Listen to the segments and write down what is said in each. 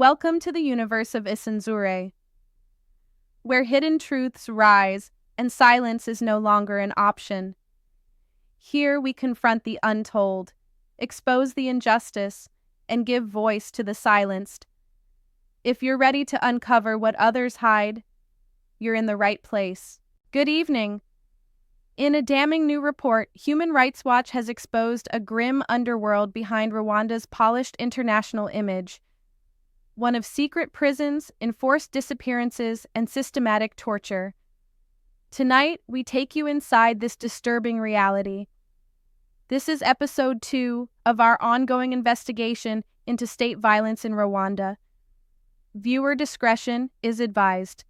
Welcome to the universe of Isanzure, where hidden truths rise and silence is no longer an option. Here we confront the untold, expose the injustice, and give voice to the silenced. If you're ready to uncover what others hide, you're in the right place. Good evening. In a damning new report, Human Rights Watch has exposed a grim underworld behind Rwanda's polished international image, one of secret prisons, enforced disappearances, and systematic torture. Tonight, we take you inside this disturbing reality. This is episode 2 of our ongoing investigation into state violence in Rwanda. Viewer discretion is advised.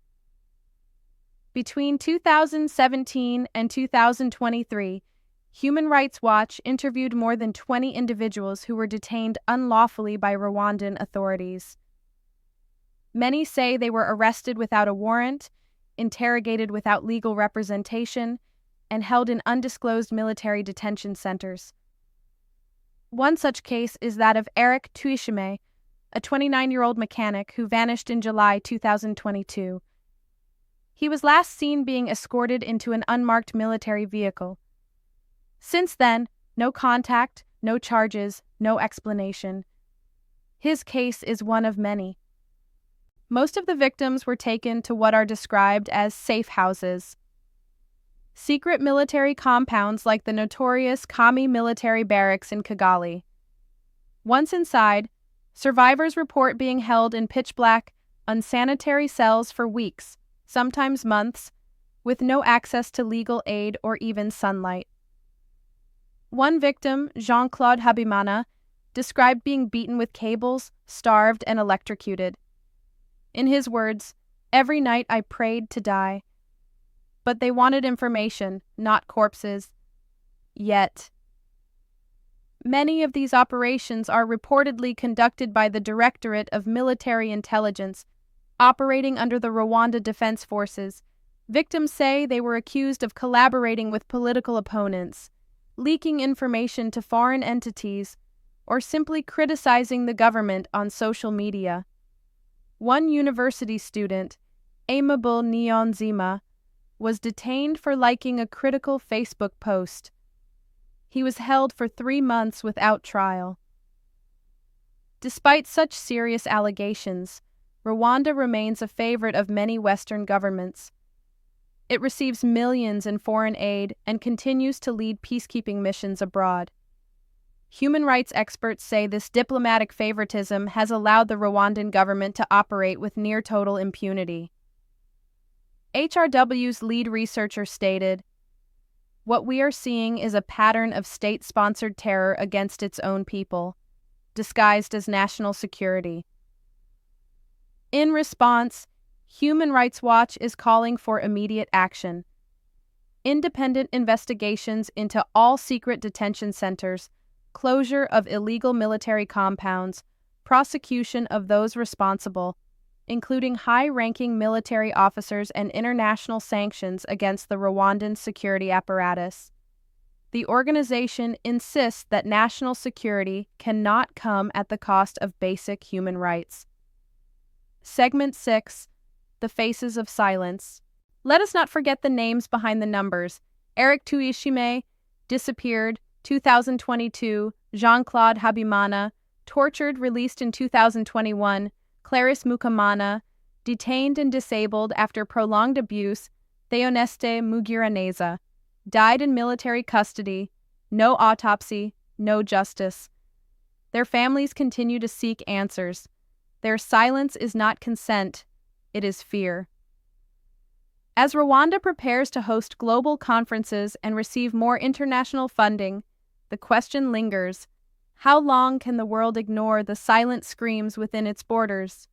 Between 2017 and 2023, Human Rights Watch interviewed more than 20 individuals who were detained unlawfully by Rwandan authorities. Many say they were arrested without a warrant, interrogated without legal representation, and held in undisclosed military detention centers. One such case is that of Eric Tuyishime, a 29-year-old mechanic who vanished in July 2022. He was last seen being escorted into an unmarked military vehicle. Since then, no contact, no charges, no explanation. His case is one of many. Most of the victims were taken to what are described as safe houses, secret military compounds like the notorious Kami military barracks in Kigali. Once inside, survivors report being held in pitch-black, unsanitary cells for weeks, sometimes months, with no access to legal aid or even sunlight. One victim, Jean-Claude Habimana, described being beaten with cables, starved, and electrocuted. In his words, "Every night I prayed to die." But they wanted information, not corpses. Yet. Many of these operations are reportedly conducted by the Directorate of Military Intelligence, operating under the Rwanda Defense Forces. Victims say they were accused of collaborating with political opponents, leaking information to foreign entities, or simply criticizing the government on social media. One university student, Aimable Niyonzima, was detained for liking a critical Facebook post. He was held for 3 months without trial. Despite such serious allegations, Rwanda remains a favorite of many Western governments. It receives millions in foreign aid and continues to lead peacekeeping missions abroad. Human rights experts say this diplomatic favoritism has allowed the Rwandan government to operate with near-total impunity. HRW's lead researcher stated, "What we are seeing is a pattern of state-sponsored terror against its own people, disguised as national security." In response, Human Rights Watch is calling for immediate action. Independent investigations into all secret detention centers, closure of illegal military compounds, prosecution of those responsible, including high-ranking military officers, and international sanctions against the Rwandan security apparatus. The organization insists that national security cannot come at the cost of basic human rights. Segment 6, The Faces of Silence. Let us not forget the names behind the numbers. Eric Tuyishime, disappeared, 2022, Jean-Claude Habimana, tortured, released in 2021, Clarisse Mukamana, detained and disabled after prolonged abuse, Theoneste Mugiraneza, died in military custody, no autopsy, no justice. Their families continue to seek answers. Their silence is not consent, it is fear. As Rwanda prepares to host global conferences and receive more international funding, the question lingers: how long can the world ignore the silent screams within its borders?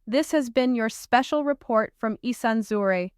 This has been your special report from Isanzure,